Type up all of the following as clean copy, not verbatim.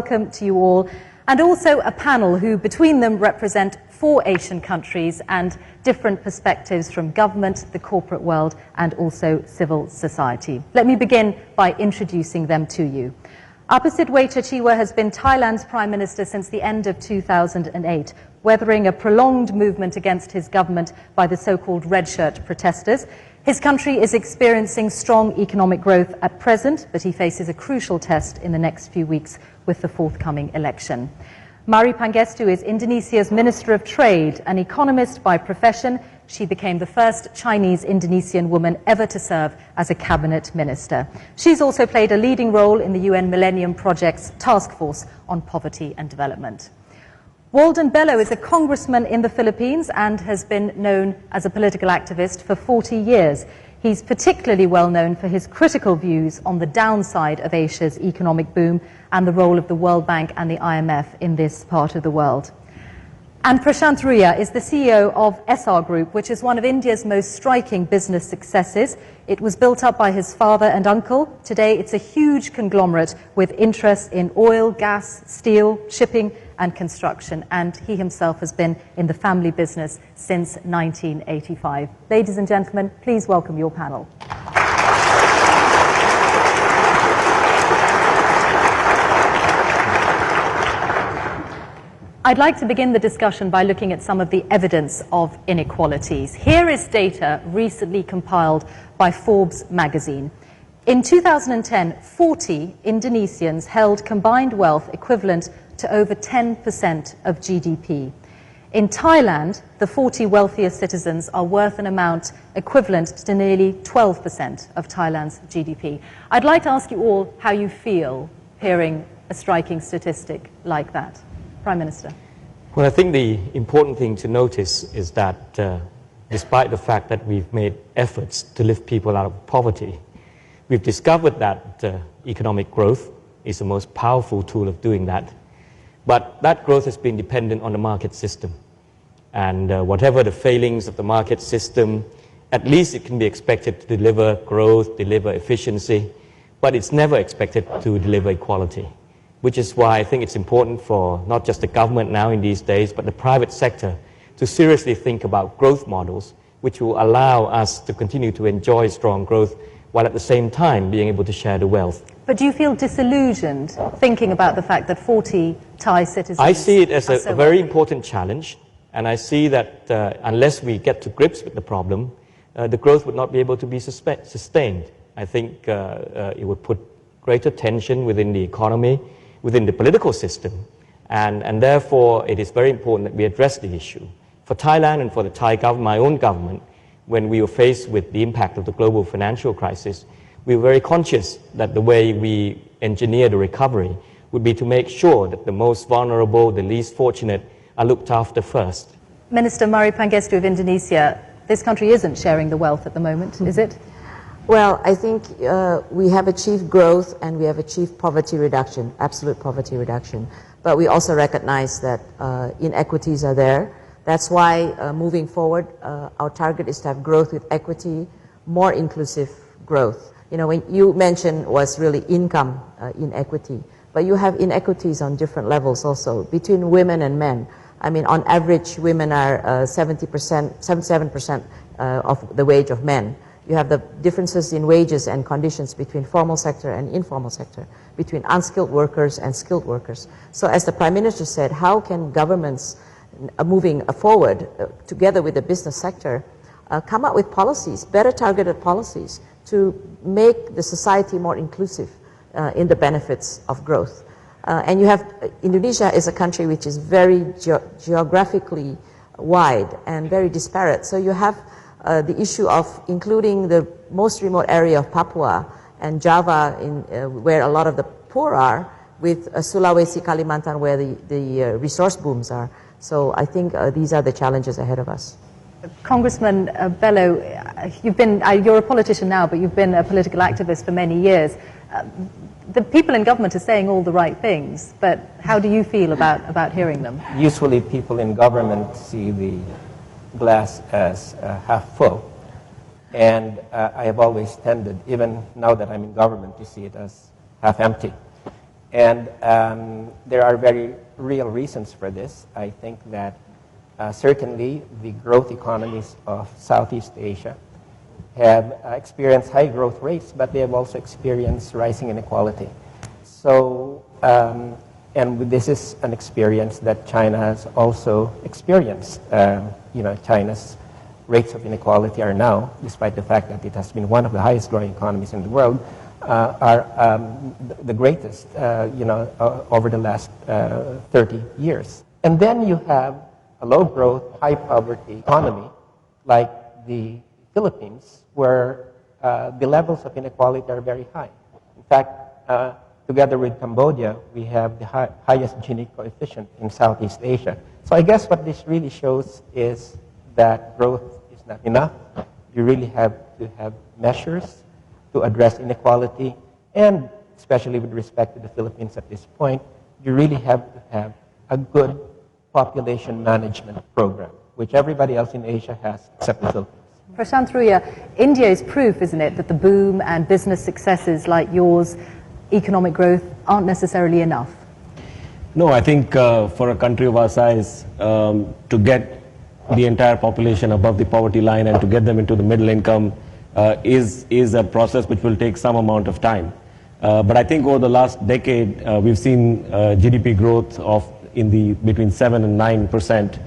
welcome to you all, and also a panel who between them represent 4 Asian countries and different perspectives from government, the corporate world, and also civil society. Let me begin by introducing them to you. Apisit Wejchachiwa has been Thailand's Prime Minister since the end of 2008, weathering a prolonged movement against his government by the so-called red shirt protesters. His country is experiencing strong economic growth at present, but he faces a crucial test in the next few weeks with the forthcoming election. Mari Pangestu is Indonesia's Minister of Trade, an economist by profession. She became the first Chinese-Indonesian woman ever to serve as a cabinet minister. She's also played a leading role in the UN Millennium Project's task force on poverty and development. Walden Bello is a congressman in the Philippines and has been known as a political activist for 40 years. He's particularly well known for his critical views on the downside of Asia's economic boom and the role of the World Bank and the IMF in this part of the world. And Prashant Ruya is the CEO of SR Group, which is one of India's most striking business successes. It was built up by his father and uncle. Today it's a huge conglomerate with interests in oil, gas, steel, shipping and construction, and he himself has been in the family business since 1985. Ladies and gentlemen, please welcome your panel. I'd like to begin the discussion by looking at some of the evidence of inequalities. Here is data recently compiled by Forbes magazine. In 2010, 40 Indonesians held combined wealth equivalent to over 10% of GDP. In Thailand, the 40 wealthiest citizens are worth an amount equivalent to nearly 12% of Thailand's GDP. I'd like to ask you all how you feel hearing a striking statistic like that. Prime Minister. Well, I think the important thing to notice is that despite the fact that we've made efforts to lift people out of poverty, we've discovered that economic growth is the most powerful tool of doing that. But that growth has been dependent on the market system. And whatever the failings of the market system, at least it can be expected to deliver growth, deliver efficiency, but it's never expected to deliver equality. Which is why I think it's important for not just the government now in these days, but the private sector to seriously think about growth models which will allow us to continue to enjoy strong growth while at the same time being able to share the wealth. But do you feel disillusioned thinking about the fact that 40 Thai citizens... I see it as a very important challenge, and I see that unless we get to grips with the problem, the growth would not be able to be sustained. I think it would put greater tension within the economy, within the political system, and therefore it is very important that we address the issue. For Thailand and for the Thai government, my own government, when we were faced with the impact of the global financial crisis, we were very conscious that the way we engineer the recovery would be to make sure that the most vulnerable, the least fortunate, are looked after first. Minister Mari Pangestu of Indonesia, this country isn't sharing the wealth at the moment, is it? Well, I think we have achieved growth and we have achieved poverty reduction, absolute poverty reduction. But we also recognize that inequities are there. That's why moving forward, our target is to have growth with equity, more inclusive growth. You know, when you mentioned was really income inequity, but you have inequities on different levels also between women and men. I mean, on average, women are 77% of the wage of men. You have the differences in wages and conditions between formal sector and informal sector, between unskilled workers and skilled workers. So as the Prime Minister said, how can governments moving forward together with the business sector come up with policies, better targeted policies to make the society more inclusive in the benefits of growth. And you have, Indonesia is a country which is very geographically wide and very disparate. So you have the issue of including the most remote area of Papua and Java, where a lot of the poor are, with Sulawesi, Kalimantan, where the resource booms are. So I think these are the challenges ahead of us. Congressman Bello, you're a politician now, but you've been a political activist for many years. The people in government are saying all the right things, but how do you feel about hearing them? Usually people in government see the glass as half full. And I have always tended, even now that I'm in government, to see it as half empty. And there are very real reasons for this. I think that certainly the growth economies of Southeast Asia have experienced high growth rates, but they have also experienced rising inequality. So, and this is an experience that China has also experienced. China's rates of inequality are now, despite the fact that it has been one of the highest growing economies in the world, are the greatest, over the last 30 years. And then you have a low growth, high poverty economy like the Philippines, where the levels of inequality are very high. In fact, together with Cambodia, we have the highest Gini coefficient in Southeast Asia. So I guess what this really shows is that growth is not enough. You really have to have measures to address inequality, and especially with respect to the Philippines at this point, you really have to have a good population management program, which everybody else in Asia has except the Philippines. Prashant Ruya, India is proof, isn't it, that the boom and business successes like yours, economic growth, aren't necessarily enough? No, I think for a country of our size, to get the entire population above the poverty line and to get them into the middle income is a process which will take some amount of time. But I think over the last decade, we've seen GDP growth of between 7 and 9%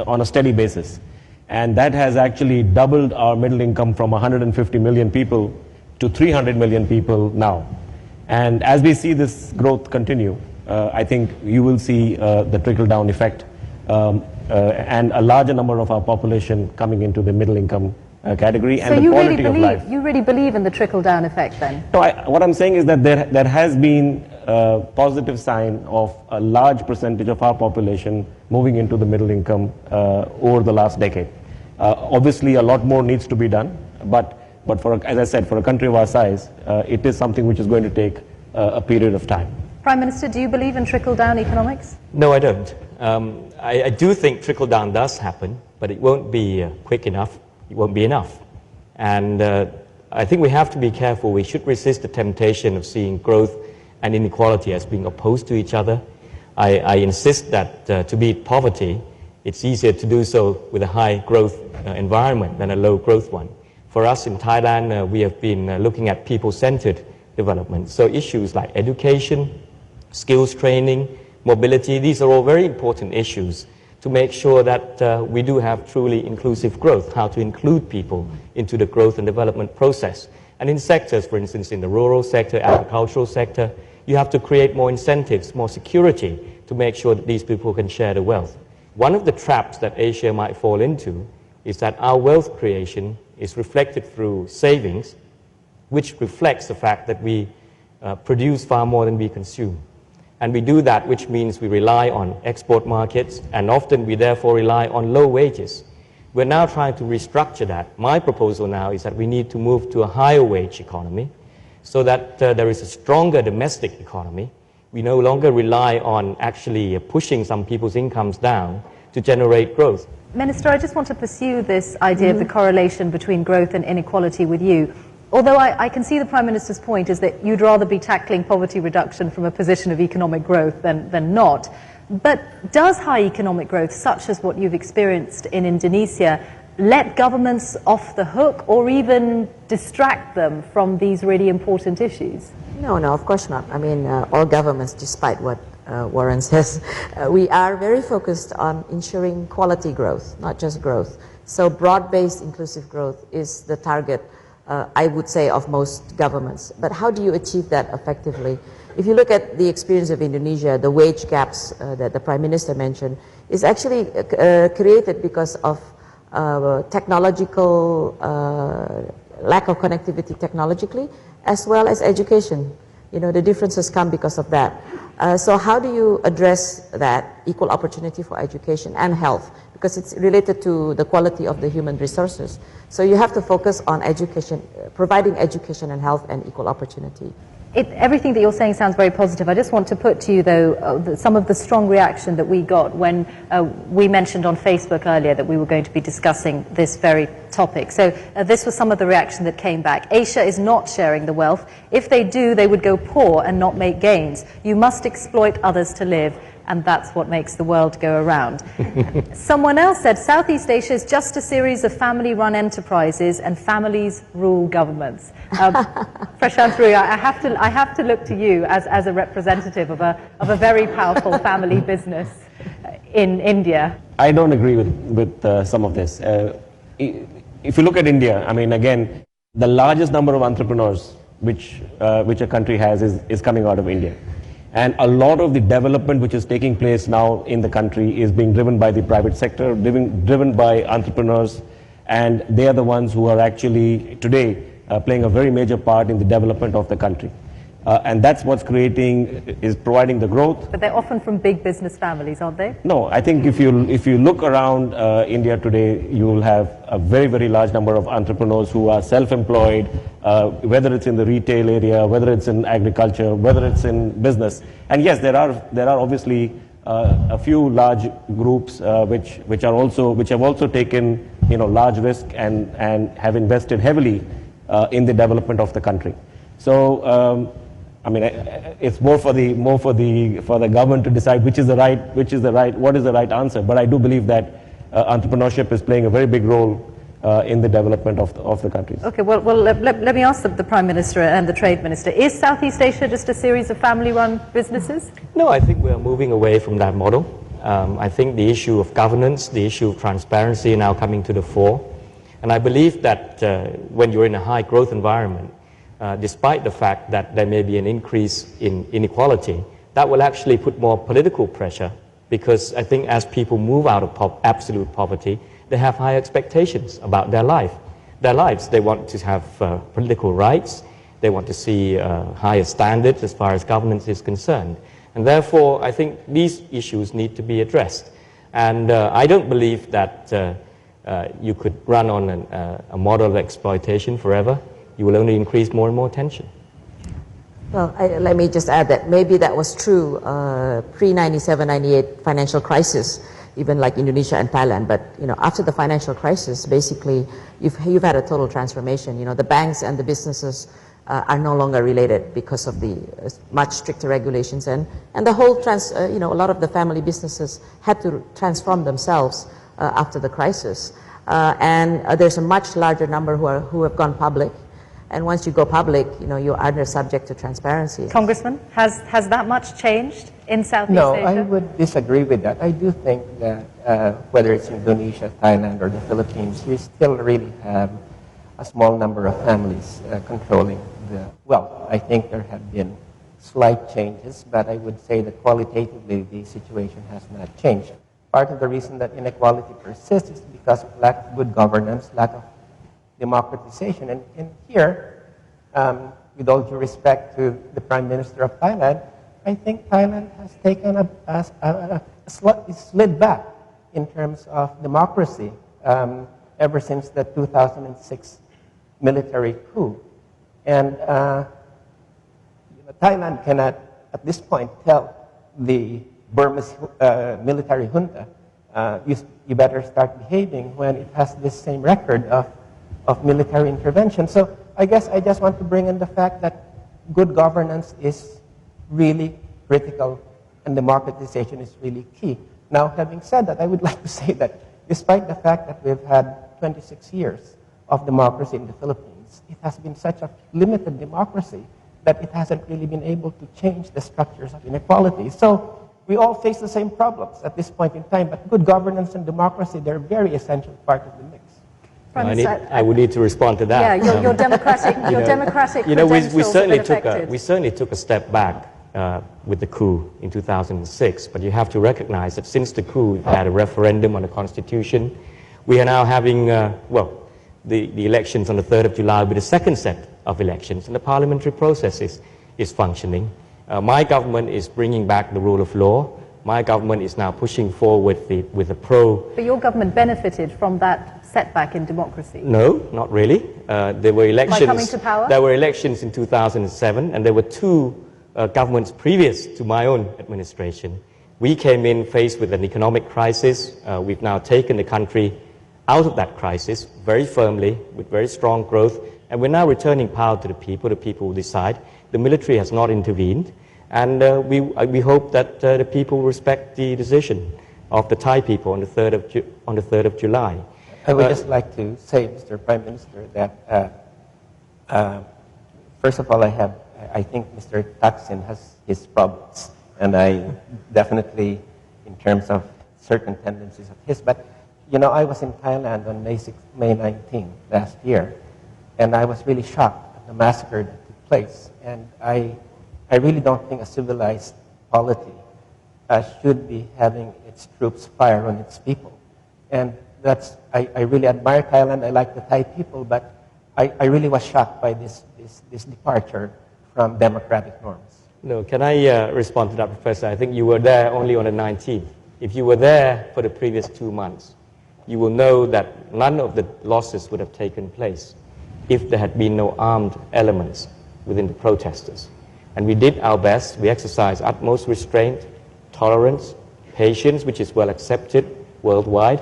on a steady basis. And that has actually doubled our middle income from 150 million people to 300 million people now. And as we see this growth continue, I think you will see the trickle-down effect and a larger number of our population coming into the middle income category and the quality of life. You really believe in the trickle-down effect then? No, what I'm saying is that there has been a positive sign of a large percentage of our population moving into the middle income over the last decade. Obviously, a lot more needs to be done, but as I said, for a country of our size, it is something which is going to take a period of time. Prime Minister, do you believe in trickle-down economics? No, I don't. I do think trickle-down does happen, but it won't be quick enough. It won't be enough. And I think we have to be careful. We should resist the temptation of seeing growth and inequality as being opposed to each other. I insist that to beat poverty, it's easier to do so with a high growth environment than a low growth one. For us in Thailand, we have been looking at people-centered development. So issues like education, skills training, mobility, these are all very important issues to make sure that we do have truly inclusive growth, how to include people into the growth and development process. And in sectors, for instance, in the rural sector, agricultural sector, you have to create more incentives, more security to make sure that these people can share the wealth. One of the traps that Asia might fall into is that our wealth creation is reflected through savings, which reflects the fact that we produce far more than we consume. And we do that, which means we rely on export markets, and often we therefore rely on low wages. We're now trying to restructure that. My proposal now is that we need to move to a higher wage economy so that there is a stronger domestic economy. We no longer rely on actually pushing some people's incomes down to generate growth. Minister, I just want to pursue this idea of the correlation between growth and inequality with you. Although I can see the Prime Minister's point is that you'd rather be tackling poverty reduction from a position of economic growth than not. But does high economic growth, such as what you've experienced in Indonesia, let governments off the hook or even distract them from these really important issues? No, of course not. I mean, all governments, despite what Warren says, we are very focused on ensuring quality growth, not just growth. So broad-based inclusive growth is the target, I would say, of most governments. But how do you achieve that effectively? If you look at the experience of Indonesia, the wage gaps that the Prime Minister mentioned is actually created because of technological lack of connectivity technologically, as well as education. You know, the differences come because of that. So how do you address that equal opportunity for education and health? Because it's related to the quality of the human resources. So you have to focus on education, providing education and health and equal opportunity. Everything that you're saying sounds very positive. I just want to put to you, though, some of the strong reaction that we got when we mentioned on Facebook earlier that we were going to be discussing this very topic. So this was some of the reaction that came back. Asia is not sharing the wealth. If they do, they would go poor and not make gains. You must exploit others to live, and that's what makes the world go around. Someone else said Southeast Asia is just a series of family-run enterprises and families rule governments. Prashant Rui, I have to look to you as a representative of a very powerful family business in India. I don't agree with some of this. If you look at India, I mean, again, the largest number of entrepreneurs which a country has is coming out of India. And a lot of the development which is taking place now in the country is being driven by the private sector, driven by entrepreneurs, and they are the ones who are actually today playing a very major part in the development of the country. And that's what's providing the growth. But they're often from big business families, aren't they? No, I think if you look around India today, you will have a very, very large number of entrepreneurs who are self-employed, whether it's in the retail area, whether it's in agriculture, whether it's in business. And yes, there are obviously a few large groups which have also taken large risk and have invested heavily in the development of the country. So I mean, it's more for the government to decide what is the right answer. But I do believe that entrepreneurship is playing a very big role in the development of the countries. Okay, well let me ask the Prime Minister and the Trade Minister. Is Southeast Asia just a series of family-run businesses? No, I think we are moving away from that model. I think the issue of governance, the issue of transparency are now coming to the fore. And I believe that when you're in a high growth environment, despite the fact that there may be an increase in inequality, that will actually put more political pressure, because I think as people move out of absolute poverty, they have high expectations about their lives. They want to have political rights, they want to see higher standards as far as governance is concerned. And therefore, I think these issues need to be addressed. And I don't believe that you could run on a model of exploitation forever. You will only increase more and more tension. Well, let me just add that maybe that was true pre-97-98 financial crisis, even like Indonesia and Thailand. But after the financial crisis, basically you've had a total transformation. The banks and the businesses are no longer related because of the much stricter regulations, and the whole a lot of the family businesses had to transform themselves after the crisis. And there's a much larger number who have gone public. And once you go public, you are under subject to transparency. Congressman, has that much changed in Southeast Asia? No, I would disagree with that. I do think that whether it's Indonesia, Thailand, or the Philippines, we still really have a small number of families controlling the wealth. I think there have been slight changes, but I would say that qualitatively the situation has not changed. Part of the reason that inequality persists is because of lack of good governance, lack of democratization. And here, with all due respect to the Prime Minister of Thailand, I think Thailand has taken slid back in terms of democracy ever since the 2006 military coup. And Thailand cannot, at this point, tell the Burmese military junta, you better start behaving, when it has this same record of military intervention. So I guess I just want to bring in the fact that good governance is really critical and democratization is really key. Now, having said that, I would like to say that despite the fact that we've had 26 years of democracy in the Philippines, it has been such a limited democracy that it hasn't really been able to change the structures of inequality. So we all face the same problems at this point in time, but good governance and democracy, they're a very essential part of the mix. I would need to respond to that. Yeah, your democratic credentials we certainly took a step back with the coup in 2006, but you have to recognize that since the coup, we had a referendum on the constitution. We are now having, the elections on the 3rd of July will be the second set of elections, and the parliamentary process is functioning. My government is bringing back the rule of law. my government is now pushing forward with a pro. But your government benefited from that setback in democracy. No, not really. There were elections. By coming to power? There were elections in 2007, and there were two governments previous to my own administration. We came in faced with an economic crisis. We've now taken the country out of that crisis very firmly with very strong growth, and we're now returning power to the people. The people will decide. The military has not intervened, and we hope that the people will respect the decision of the Thai people on the 3rd of July. I would just like to say, Mr. Prime Minister, that first of all, I think Mr. Thaksin has his problems, and I definitely, in terms of certain tendencies of his, but you know, I was in Thailand on May 19 last year, and I was really shocked at the massacre that took place, and I really don't think a civilized polity should be having its troops fire on its people, and I really admire Thailand. I like the Thai people, but I really was shocked by this departure from democratic norms. No, can I respond to that, Professor? I think you were there only on the 19th. If you were there for the previous 2 months, you will know that none of the losses would have taken place if there had been no armed elements within the protesters. And we did our best. We exercised utmost restraint, tolerance, patience, which is well accepted worldwide,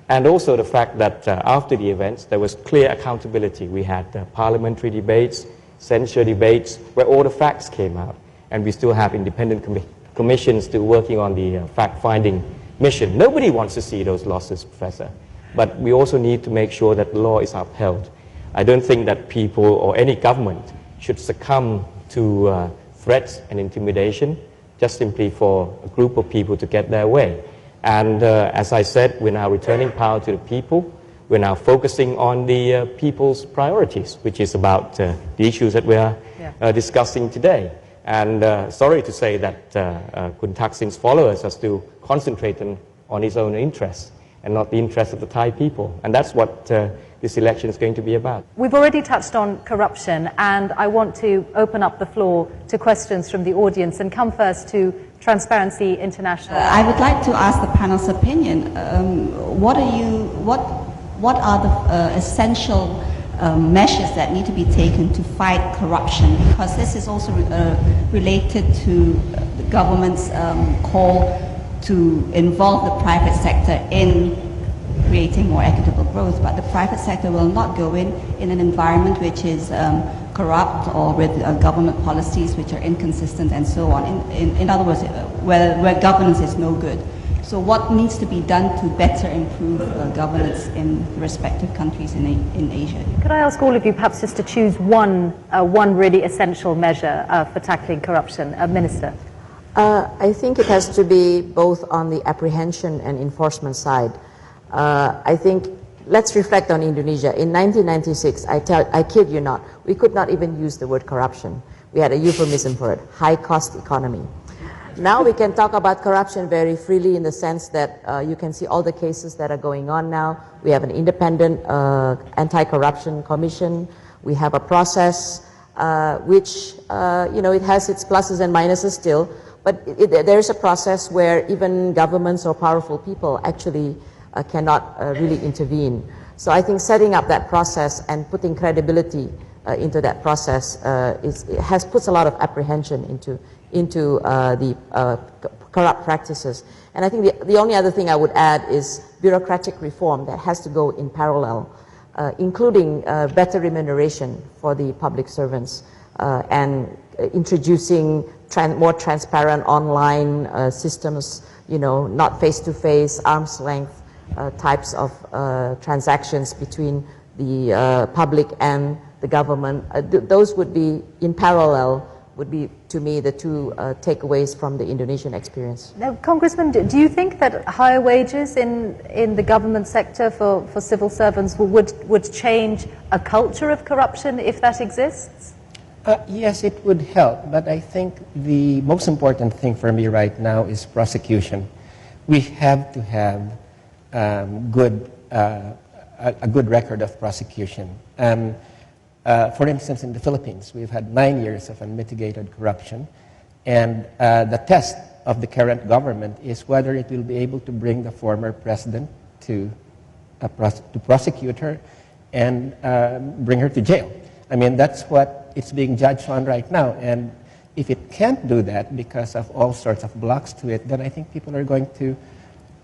and also the fact that after the events, there was clear accountability. We had parliamentary debates, censure debates, where all the facts came out. And we still have independent commissions still working on the fact-finding mission. Nobody wants to see those losses, Professor. But we also need to make sure that the law is upheld. I don't think that people or any government should succumb to threats and intimidation just simply for a group of people to get their way. And as I said, we're now returning power to the people. We're now focusing on the people's priorities, which is about the issues that we are discussing today. And sorry to say that Kun Thaksin's followers are still concentrating on his own interests and not the interests of the Thai people. And that's what this election is going to be about. We've already touched on corruption, and I want to open up the floor to questions from the audience and come first to Transparency International. I would like to ask the panel's opinion. What are the essential measures that need to be taken to fight corruption? Because this is also related to the government's call to involve the private sector in creating more equitable growth, but the private sector will not go in an environment which is corrupt or with government policies which are inconsistent and so on. In other words, where governance is no good. So what needs to be done to better improve governance in respective countries in Asia? Could I ask all of you perhaps just to choose one really essential measure for tackling corruption? Minister. I think it has to be both on the apprehension and enforcement side. I think let's reflect on Indonesia. In 1996, I kid you not, we could not even use the word corruption. We had a euphemism for it, high-cost economy. Now we can talk about corruption very freely in the sense that you can see all the cases that are going on now. We have an independent anti-corruption commission. We have a process which, it has its pluses and minuses still, but there is a process where even governments or powerful people actually cannot really intervene. So I think setting up that process and putting credibility into that process puts a lot of apprehension into the corrupt practices. And I think the only other thing I would add is bureaucratic reform that has to go in parallel, including better remuneration for the public servants and introducing more transparent online systems, not face-to-face, arm's length types of transactions between the public and the government. Those would be in parallel, would be to me the two takeaways from the Indonesian experience. Now, Congressman, do you think that higher wages in the government sector for civil servants would change a culture of corruption if that exists? Yes, it would help, but I think the most important thing for me right now is prosecution. We have to have a good record of prosecution. For instance, in the Philippines, we've had 9 years of unmitigated corruption, and the test of the current government is whether it will be able to bring the former president to prosecute her and bring her to jail. I mean, that's what it's being judged on right now. And if it can't do that because of all sorts of blocks to it, then I think people are going to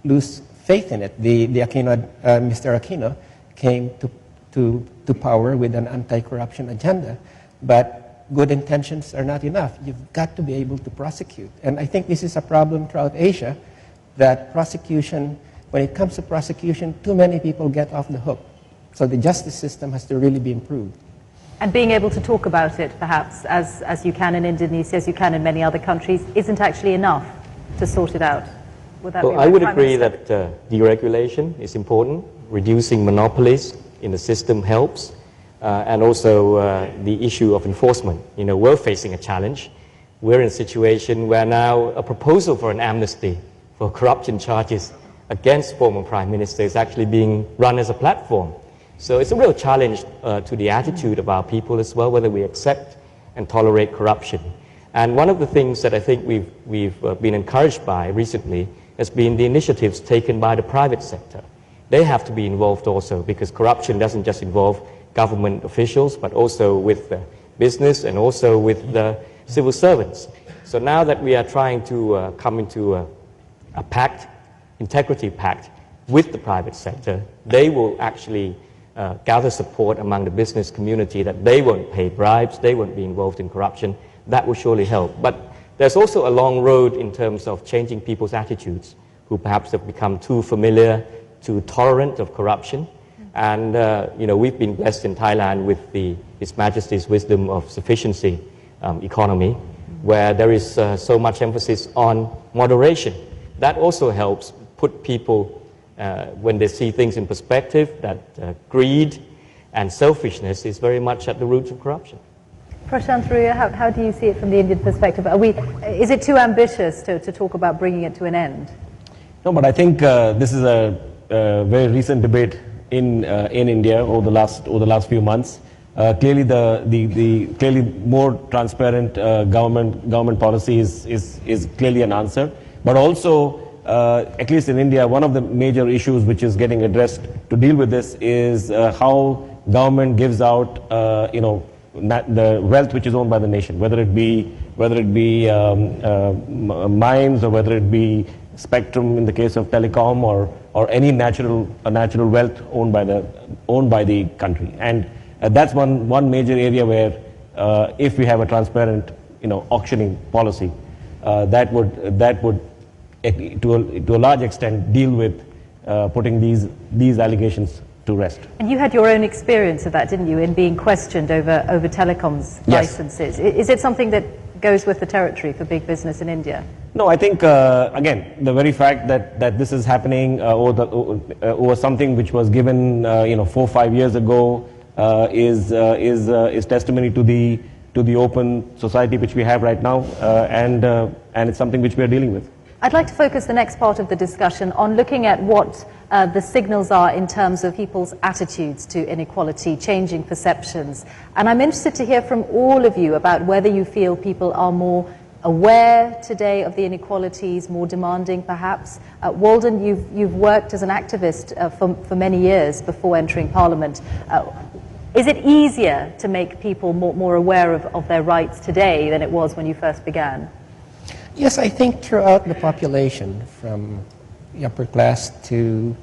lose faith in it. Mr. Aquino came to power with an anti-corruption agenda, but good intentions are not enough. You've got to be able to prosecute. And I think this is a problem throughout Asia, that prosecution, when it comes to prosecution, too many people get off the hook. So the justice system has to really be improved. And being able to talk about it, perhaps, as you can in Indonesia, as you can in many other countries, isn't actually enough to sort it out. Would that be right, I would Prime agree Minister? that deregulation is important. Reducing monopolies in the system helps. And also the issue of enforcement. You know, we're facing a challenge. We're in a situation where now a proposal for an amnesty for corruption charges against former Prime Minister is actually being run as a platform. So it's a real challenge to the attitude of our people as well, whether we accept and tolerate corruption. And one of the things that I think we've been encouraged by recently has been the initiatives taken by the private sector. They have to be involved also, because corruption doesn't just involve government officials, but also with business and also with the civil servants. So now that we are trying to come into a pact, integrity pact with the private sector, they will actually gather support among the business community that they won't pay bribes, they won't be involved in corruption. That will surely help. But there's also a long road in terms of changing people's attitudes, who perhaps have become too familiar, too tolerant of corruption. And you know, we've been blessed in Thailand with His Majesty's wisdom of sufficiency economy, where there is so much emphasis on moderation. That also helps put people, when they see things in perspective, that greed and selfishness is very much at the roots of corruption. Prashant Ruya, how do you see it from the Indian perspective? Is it too ambitious to talk about bringing it to an end? No, but I think this is a very recent debate in India over the last few months. Clearly, the clearly more transparent government policy is clearly an answer. But also, at least in India, one of the major issues which is getting addressed to deal with this is how government gives out, the wealth which is owned by the nation, whether it be mines or whether it be spectrum in the case of telecom or any natural wealth owned by the country. And that's one major area where if we have a transparent auctioning policy, that would to a large extent deal with putting these allegations to rest. And you had your own experience of that, didn't you, in being questioned over telecoms licenses? Is it something that goes with the territory for big business in India? No, I think again the very fact that this is happening over something which was given 4 or 5 years ago is testimony to the open society which we have right now, and it's something which we are dealing with. I'd like to focus the next part of the discussion on looking at what the signals are in terms of people's attitudes to inequality, changing perceptions. And I'm interested to hear from all of you about whether you feel people are more aware today of the inequalities, more demanding perhaps. Walden, you've worked as an activist for many years before entering Parliament. Is it easier to make people more aware of their rights today than it was when you first began? Yes, I think throughout the population, from the upper class to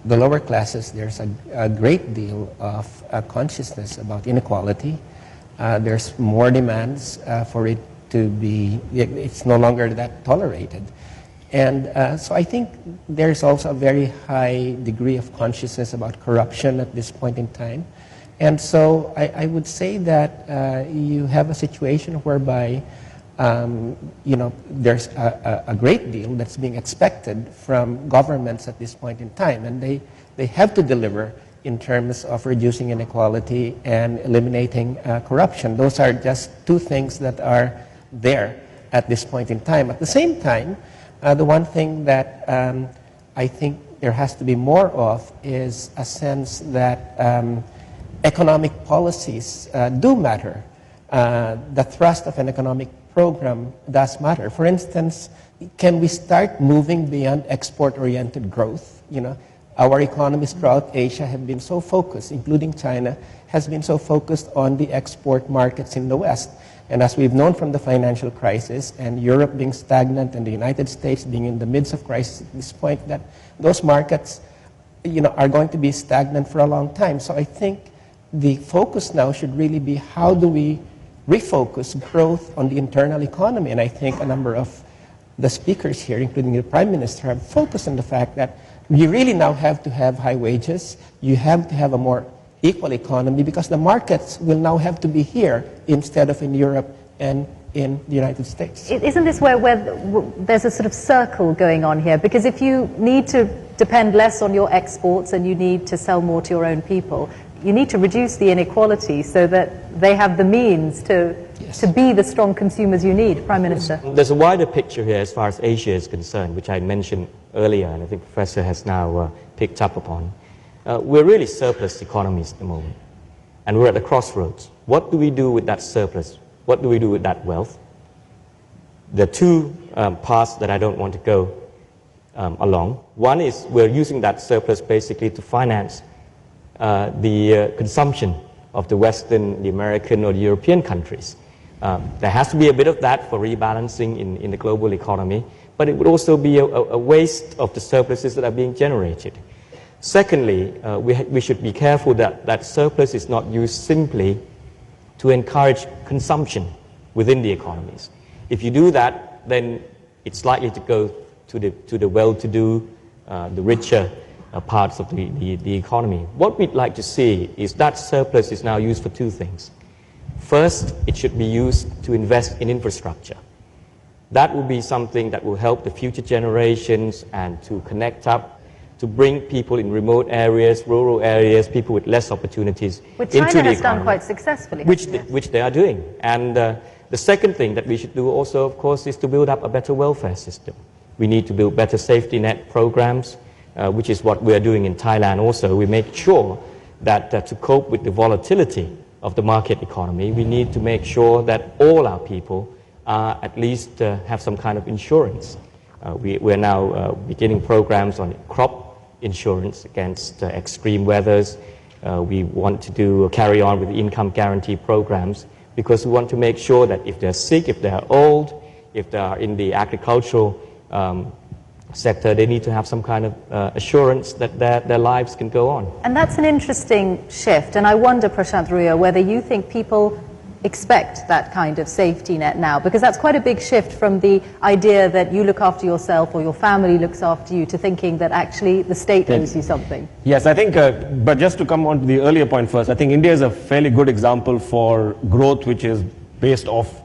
the lower classes, there's a great deal of consciousness about inequality. There's more demands for it to be, it's no longer that tolerated. And so I think there's also a very high degree of consciousness about corruption at this point in time. And so I would say that you have a situation whereby there's a great deal that's being expected from governments at this point in time, and they have to deliver in terms of reducing inequality and eliminating corruption. Those are just two things that are there at this point in time. At the same time, the one thing that I think there has to be more of is a sense that economic policies do matter. The thrust of an economic program does matter. For instance, can we start moving beyond export-oriented growth? Our economies throughout Asia have been so focused, including China, has been so focused on the export markets in the West. And as we've known from the financial crisis and Europe being stagnant and the United States being in the midst of crisis at this point, that those markets, are going to be stagnant for a long time. So I think the focus now should really be how do we refocus growth on the internal economy. And I think a number of the speakers here, including the Prime Minister, have focused on the fact that you really now have to have high wages. You have to have a more equal economy because the markets will now have to be here instead of in Europe and in the United States. Isn't this where there's a sort of circle going on here? Because if you need to depend less on your exports and you need to sell more to your own people, you need to reduce the inequality so that they have the means to be the strong consumers you need. Prime Minister. There's a wider picture here as far as Asia is concerned, which I mentioned earlier, and I think Professor has now picked up upon. We're really surplus economies at the moment, and we're at the crossroads. What do we do with that surplus? What do we do with that wealth? There are two paths that I don't want to go along. One is we're using that surplus basically to finance the consumption of the Western, the American, or the European countries. There has to be a bit of that for rebalancing in the global economy, but it would also be a waste of the surpluses that are being generated. Secondly, we should be careful that that surplus is not used simply to encourage consumption within the economies. If you do that, then it's likely to go to the well-to-do, the richer parts of the economy. What we'd like to see is that surplus is now used for two things. First, it should be used to invest in infrastructure. That will be something that will help the future generations and to connect up, to bring people in remote areas, rural areas, people with less opportunities Which into the China has economy. done quite successfully. Which they are doing. And the second thing that we should do also, of course, is to build up a better welfare system. We need to build better safety net programs, which is what we are doing in Thailand also. We make sure that to cope with the volatility of the market economy, we need to make sure that all our people at least have some kind of insurance. We're now beginning programs on crop insurance against extreme weathers. We want to carry on with the income guarantee programs because we want to make sure that if they're sick, if they're old, if they are in the agricultural sector, they need to have some kind of assurance that their lives can go on. And that's an interesting shift, and I wonder, Prashant Ruya, whether you think people expect that kind of safety net now, because that's quite a big shift from the idea that you look after yourself or your family looks after you to thinking that actually the state owes you something. Yes, I think, but just to come on to the earlier point first, I think India is a fairly good example for growth which is based off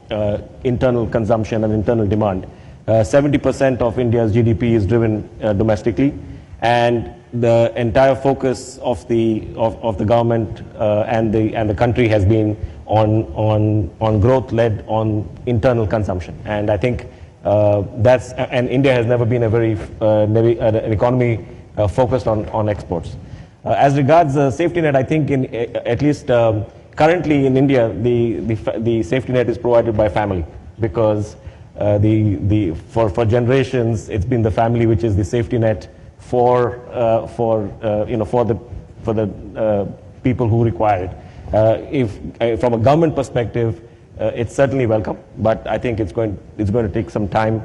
internal consumption and internal demand. 70% of India's GDP is driven domestically, and the entire focus of the government and the country has been on growth led on internal consumption. And I think and India has never been an economy focused on exports. As regards the safety net, I think at least currently in India the safety net is provided by family, because for generations it's been the family which is the safety net for the people who require it. From a government perspective, it's certainly welcome, but I think it's going to take some time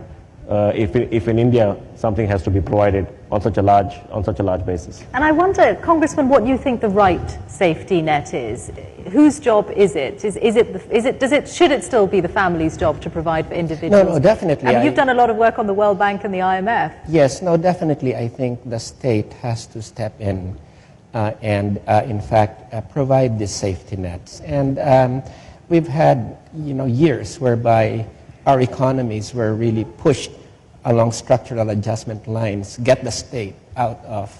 if in India something has to be provided on such a large basis. And I wonder, Congressman, what you think the right safety net is. Whose job is it? Should it still be the family's job to provide for individuals? No, definitely. I mean, you've done a lot of work on the World Bank and the IMF. Yes, no, definitely. I think the state has to step in and in fact, provide these safety nets. And we've had, years whereby our economies were really pushed along structural adjustment lines, get the state out of,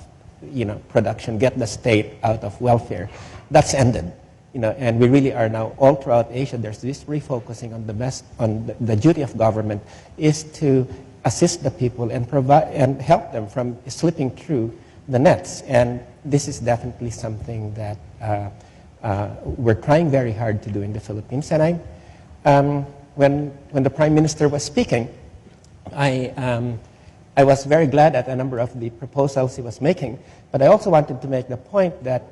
production, get the state out of welfare. That's ended, and we really are now all throughout Asia. There's this refocusing on the duty of government is to assist the people and provide and help them from slipping through the nets. And this is definitely something that we're trying very hard to do in the Philippines. And when the Prime Minister was speaking, I was very glad at a number of the proposals he was making, but I also wanted to make the point that,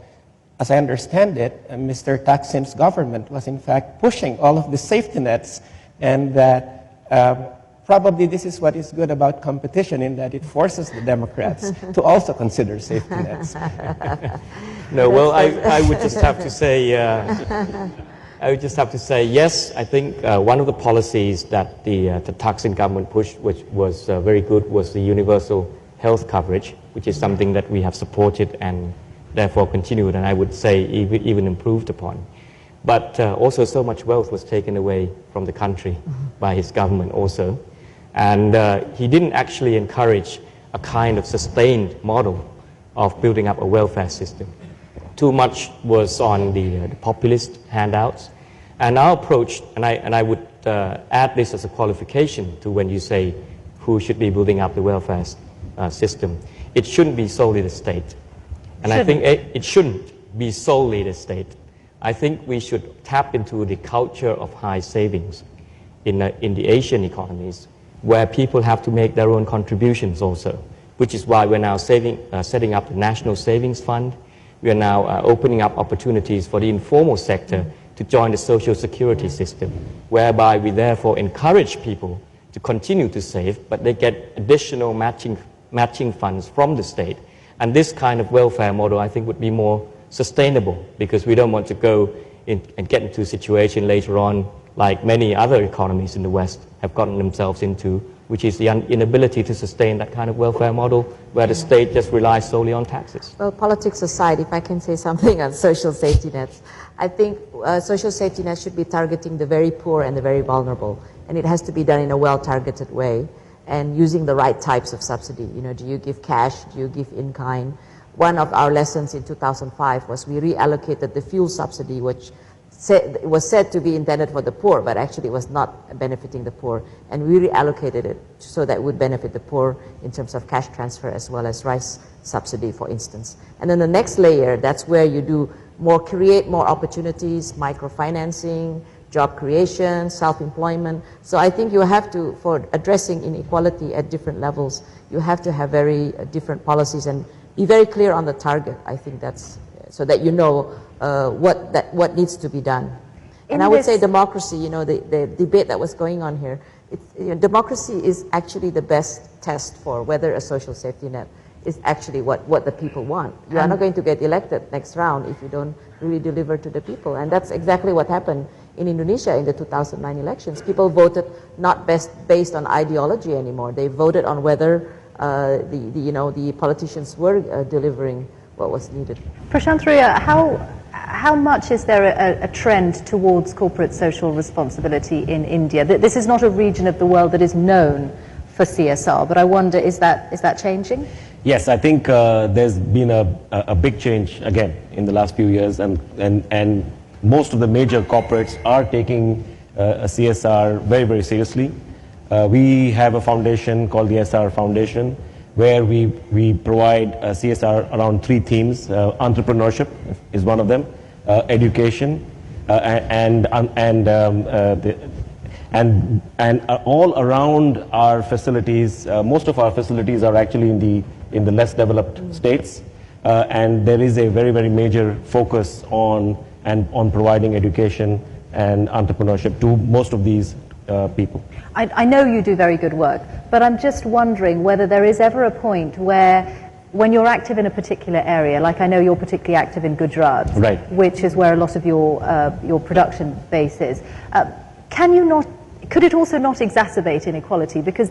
as I understand it, Mr. Thaksin's government was in fact pushing all of the safety nets, and that probably this is what is good about competition, in that it forces the Democrats to also consider safety nets. No, well, I would just have to say, yes, I think one of the policies that the Thaksin government pushed, which was very good, was the universal health coverage, which is something that we have supported and therefore continued, and I would say even improved upon. But also so much wealth was taken away from the country by his government also. And he didn't actually encourage a kind of sustained model of building up a welfare system. Too much was on the populist handouts. And our approach, and I would add this as a qualification to when you say who should be building up the welfare system, it shouldn't be solely the state. And I think it shouldn't be solely the state. I think we should tap into the culture of high savings in the Asian economies, where people have to make their own contributions also, which is why we're now setting up the National Savings Fund. We are now opening up opportunities for the informal sector to join the social security system, whereby we therefore encourage people to continue to save, but they get additional matching funds from the state. And this kind of welfare model, I think, would be more sustainable, because we don't want to go in and get into a situation later on like many other economies in the West have gotten themselves into, which is the inability to sustain that kind of welfare model where the state just relies solely on taxes. Well, politics aside, if I can say something on social safety nets, I think social safety nets should be targeting the very poor and the very vulnerable, and it has to be done in a well-targeted way and using the right types of subsidy. You know, do you give cash? Do you give in kind? One of our lessons in 2005 was we reallocated the fuel subsidy, which was said to be intended for the poor, but actually was not benefiting the poor, and we reallocated it so that it would benefit the poor in terms of cash transfer as well as rice subsidy, for instance. And then the next layer, that's where you do create more opportunities, microfinancing, job creation, self-employment. So I think you have to, for addressing inequality at different levels, you have to have very different policies and be very clear on the target. I think that's so that you know what needs to be done. And I would say democracy, you know, the debate that was going on here, democracy is actually the best test for whether a social safety net is actually what the people want. You are not going to get elected next round if you don't really deliver to the people. And that's exactly what happened in Indonesia in the 2009 elections. People voted not based on ideology anymore. They voted on whether the politicians were delivering what was needed. Prashantria, how much is there a trend towards corporate social responsibility in India? This is not a region of the world that is known for CSR, but I wonder, is that changing? Yes, I think there's been a big change again in the last few years, and most of the major corporates are taking a CSR very, very seriously. We have a foundation called the SR Foundation, where we provide CSR around 3 themes. Entrepreneurship is one of them, education, and all around our facilities. Most of our facilities are actually in the less developed states, and there is a very, very major focus on providing education and entrepreneurship to most of these people. I know you do very good work, but I'm just wondering whether there is ever a point where, when you're active in a particular area, like I know you're particularly active in Gujarat, right, which is where a lot of your production base is, could it also not exacerbate inequality? Because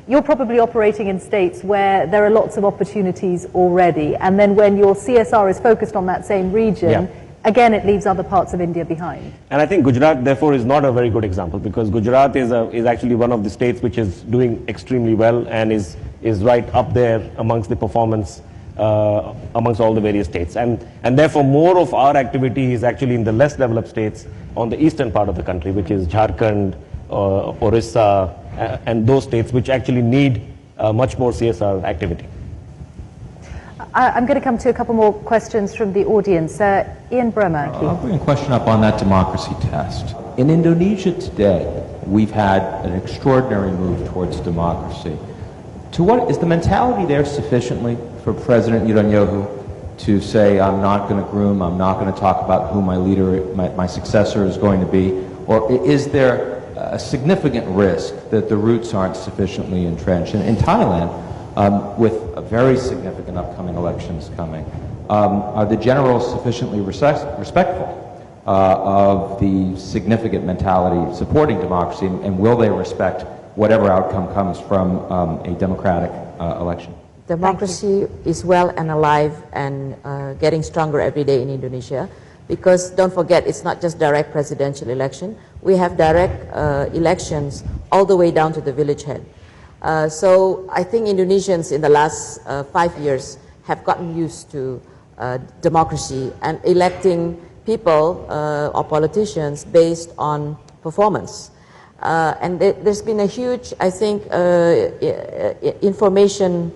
you're probably operating in states where there are lots of opportunities already, and then when your CSR is focused on that same region, again, it leaves other parts of India behind. And I think Gujarat, therefore, is not a very good example, because Gujarat is actually one of the states which is doing extremely well and is right up there amongst the performance amongst all the various states. And therefore, more of our activity is actually in the less developed states on the eastern part of the country, which is Jharkhand, Orissa, and those states which actually need much more CSR activity. I'm going to come to a couple more questions from the audience. Ian Bremer. I'll bring a question up on that democracy test. In Indonesia today, we've had an extraordinary move towards democracy. To what is the mentality there sufficiently for President Netanyahu to say, I'm not going to groom, I'm not going to talk about who my leader, my successor is going to be? Or is there a significant risk that the roots aren't sufficiently entrenched? And in Thailand, with a very significant upcoming elections coming, are the generals sufficiently respectful of the significant mentality supporting democracy, and will they respect whatever outcome comes from a democratic election? Democracy is well and alive and getting stronger every day in Indonesia, because don't forget, it's not just direct presidential election. We have direct elections all the way down to the village head. So I think Indonesians in the last 5 years have gotten used to democracy and electing people or politicians based on performance. And there's been a huge, I think, information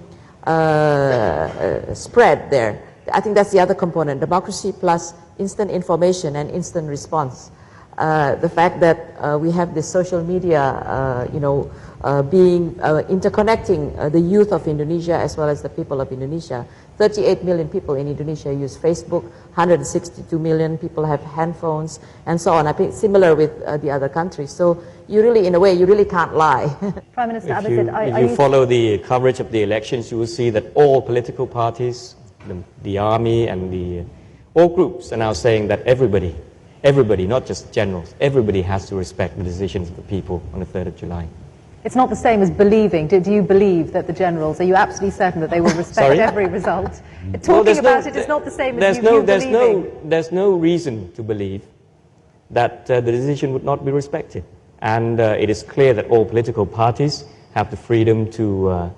spread there. I think that's the other component, democracy plus instant information and instant response. The fact that we have this social media, interconnecting the youth of Indonesia as well as the people of Indonesia. 38 million people in Indonesia use Facebook, 162 million people have handphones, and so on. I think similar with the other countries. So you really, in a way, you really can't lie. Prime Minister If Abhisit, you follow the coverage of the elections, you will see that all political parties, the army and all groups are now saying that everybody, not just generals, everybody has to respect the decisions of the people on the 3rd of July. it's not the same as believing. Do you believe that the generals, are you absolutely certain that they will respect every result? Talking about it is not the same as you believing. There's no reason to believe that the decision would not be respected. And it is clear that all political parties have the freedom to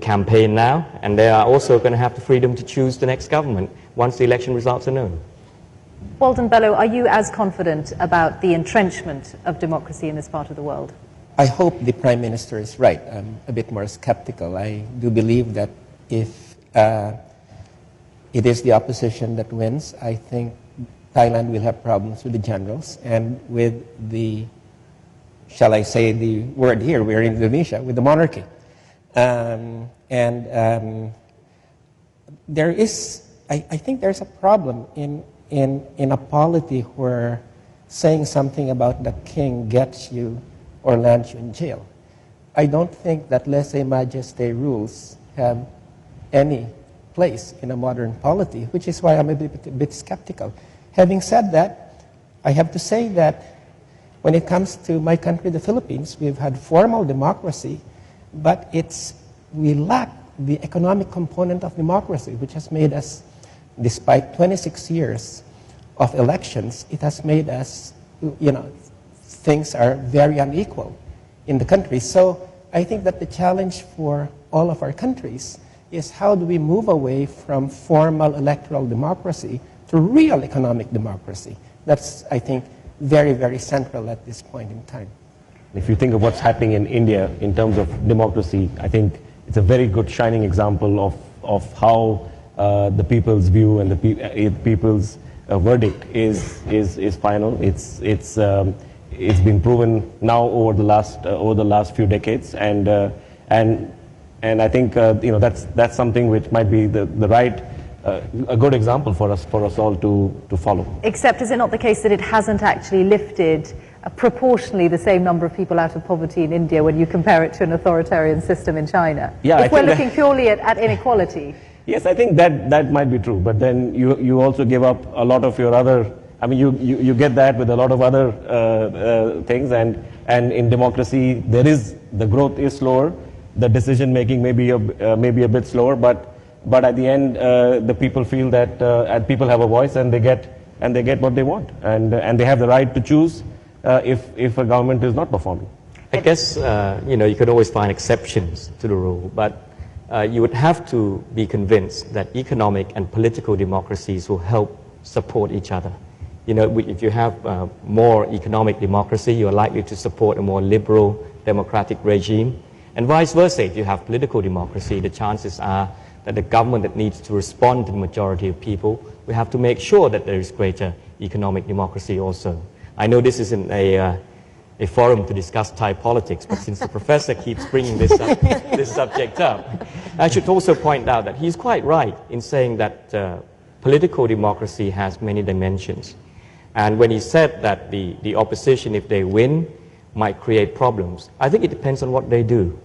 campaign now, and they are also going to have the freedom to choose the next government once the election results are known. Walden Bello, are you as confident about the entrenchment of democracy in this part of the world? I hope the Prime Minister is right. I'm a bit more skeptical. I do believe that if it is the opposition that wins, I think Thailand will have problems with the generals and with the, shall I say the word here, we're in Indonesia, with the monarchy. There is, I think there's a problem in a polity where saying something about the king gets you or lands you in jail. I don't think that lèse-majesté rules have any place in a modern polity, which is why I'm a bit skeptical. Having said that, I have to say that when it comes to my country, the Philippines, we've had formal democracy, but we lack the economic component of democracy, which has made us, despite 26 years of elections, it has made us, things are very unequal in the country. So I think that the challenge for all of our countries is how do we move away from formal electoral democracy to real economic democracy. That's, I think, very, very central at this point in time. If you think of what's happening in India in terms of democracy, I think it's a very good shining example of how the people's view and the people's verdict is final. It's been proven now over the last few decades, and I think that's something which might be a good example for us all to follow. Except is it not the case that it hasn't actually lifted proportionally the same number of people out of poverty in India when you compare it to an authoritarian system in China? Yeah, if we're looking purely at inequality. Yes, I think that might be true, but then you also give up a lot of your other, I mean, you get that with a lot of other things, and in democracy the growth is slower, the decision making may be a bit slower, but at the end the people feel that people have a voice and they get what they want, and they have the right to choose if a government is not performing. I guess you could always find exceptions to the rule, but you would have to be convinced that economic and political democracies will help support each other. If you have more economic democracy, you are likely to support a more liberal democratic regime, and vice versa. If you have political democracy, the chances are that the government that needs to respond to the majority of people, we have to make sure that there is greater economic democracy also. I know this isn't a a forum to discuss Thai politics, but since the professor keeps bringing this subject up, I should also point out that he's quite right in saying that political democracy has many dimensions. And when he said that the opposition, if they win, might create problems, I think it depends on what they do.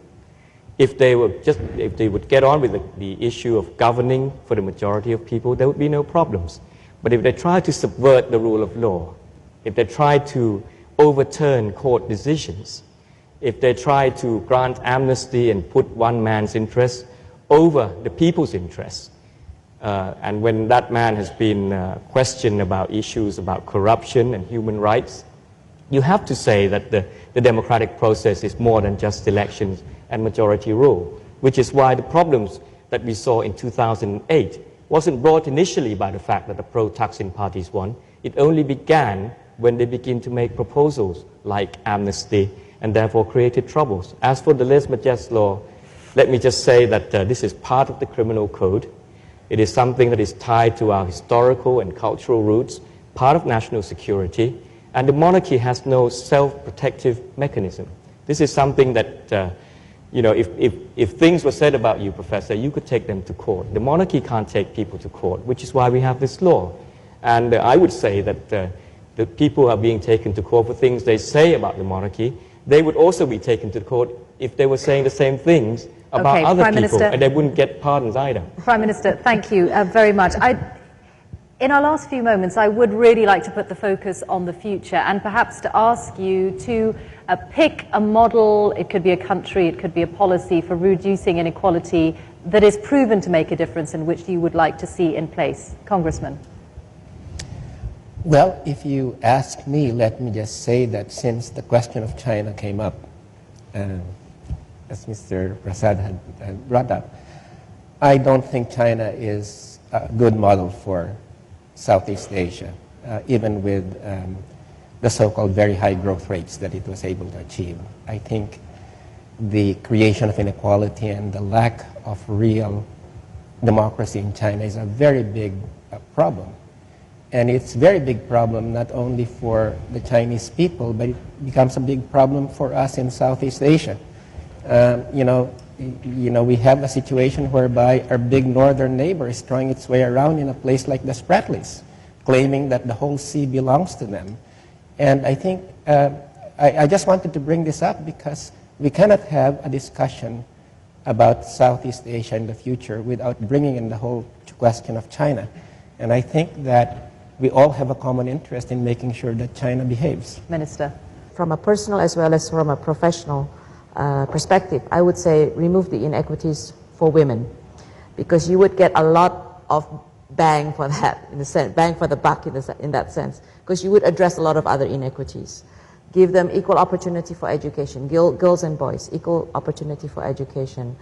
If they would get on with the issue of governing for the majority of people, there would be no problems. But if they try to subvert the rule of law, if they try to overturn court decisions, if they try to grant amnesty and put one man's interests over the people's interests, and when that man has been questioned about issues about corruption and human rights, you have to say that the democratic process is more than just elections and majority rule, which is why the problems that we saw in 2008 wasn't brought initially by the fact that the pro-Thaksin parties won. It only began when they begin to make proposals like amnesty and therefore created troubles. As for the lèse majesté law, let me just say that this is part of the criminal code. It is something that is tied to our historical and cultural roots, part of national security, and the monarchy has no self-protective mechanism. This is something that, if things were said about you, Professor, you could take them to court. The monarchy can't take people to court, which is why we have this law. And I would say that the people who are being taken to court for things they say about the monarchy, they would also be taken to court if they were saying the same things about other Prime people, Minister, and they wouldn't get pardons either. Prime Minister, thank you very much. In our last few moments, I would really like to put the focus on the future and perhaps to ask you to pick a model, it could be a country, it could be a policy for reducing inequality that is proven to make a difference and which you would like to see in place. Congressman. Well, if you ask me, let me just say that since the question of China came up, as Mr. Prasad had brought up, I don't think China is a good model for Southeast Asia, even with the so-called very high growth rates that it was able to achieve. I think the creation of inequality and the lack of real democracy in China is a very big problem. And it's a very big problem not only for the Chinese people, but it becomes a big problem for us in Southeast Asia. We have a situation whereby our big northern neighbor is throwing its way around in a place like the Spratlys, claiming that the whole sea belongs to them. And I think I just wanted to bring this up because we cannot have a discussion about Southeast Asia in the future without bringing in the whole question of China. And I think that we all have a common interest in making sure that China behaves. Minister. From a personal as well as from a professional perspective, I would say remove the inequities for women, because you would get a lot of bang for that, in a sense, bang for the buck in that sense, because you would address a lot of other inequities. Give them equal opportunity for education, girls and boys, equal opportunity for education,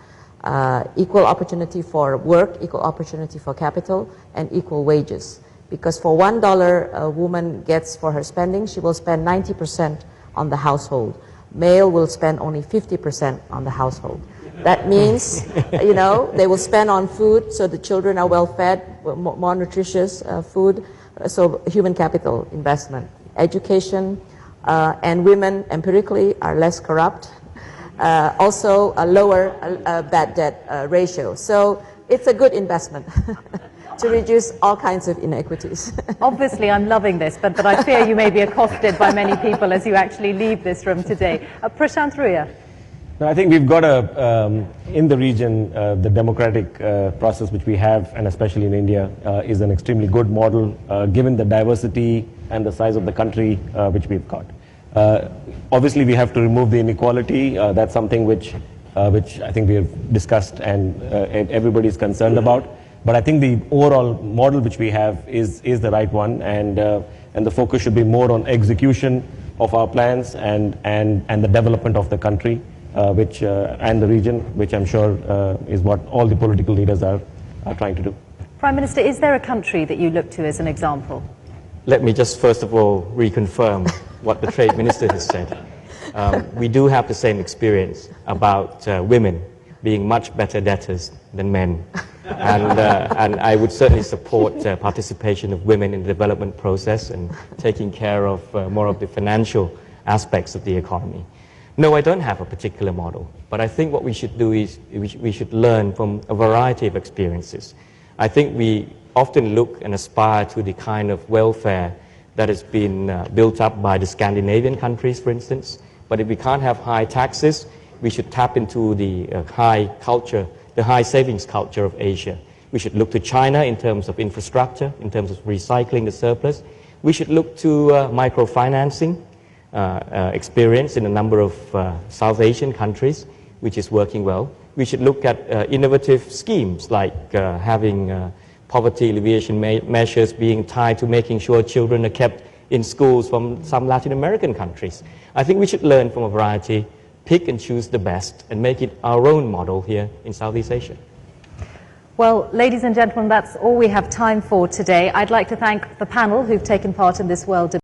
equal opportunity for work, equal opportunity for capital, and equal wages. Because for $1 a woman gets for her spending, she will spend 90% on the household. Male will spend only 50% on the household. That means, they will spend on food so the children are well fed, more nutritious food, so human capital investment. Education, and women empirically are less corrupt. Also a lower bad debt ratio. So it's a good investment to reduce all kinds of inequities. Obviously, I'm loving this, but I fear you may be accosted by many people as you actually leave this room today. Prashant Ruya. No, I think we've got in the region, the democratic process which we have, and especially in India, is an extremely good model, given the diversity and the size of the country which we've got. Obviously, we have to remove the inequality. That's something which I think we have discussed and everybody is concerned about. But I think the overall model which we have is the right one, and the focus should be more on execution of our plans and the development of the country, and the region, which I'm sure is what all the political leaders are trying to do. Prime Minister, is there a country that you look to as an example? Let me just first of all reconfirm what the Trade Minister has said. We do have the same experience about women being much better debtors than men. And I would certainly support participation of women in the development process and taking care of more of the financial aspects of the economy. No, I don't have a particular model, but I think what we should do is we should learn from a variety of experiences. I think we often look and aspire to the kind of welfare that has been built up by the Scandinavian countries, for instance. But if we can't have high taxes, we should tap into the high culture, the high savings culture of Asia. We should look to China in terms of infrastructure, in terms of recycling the surplus. We should look to microfinancing experience in a number of South Asian countries, which is working well. We should look at innovative schemes like having poverty alleviation measures being tied to making sure children are kept in schools from some Latin American countries. I think we should learn from a variety, pick and choose the best, and make it our own model here in Southeast Asia. Well, ladies and gentlemen, that's all we have time for today. I'd like to thank the panel who've taken part in this world debate.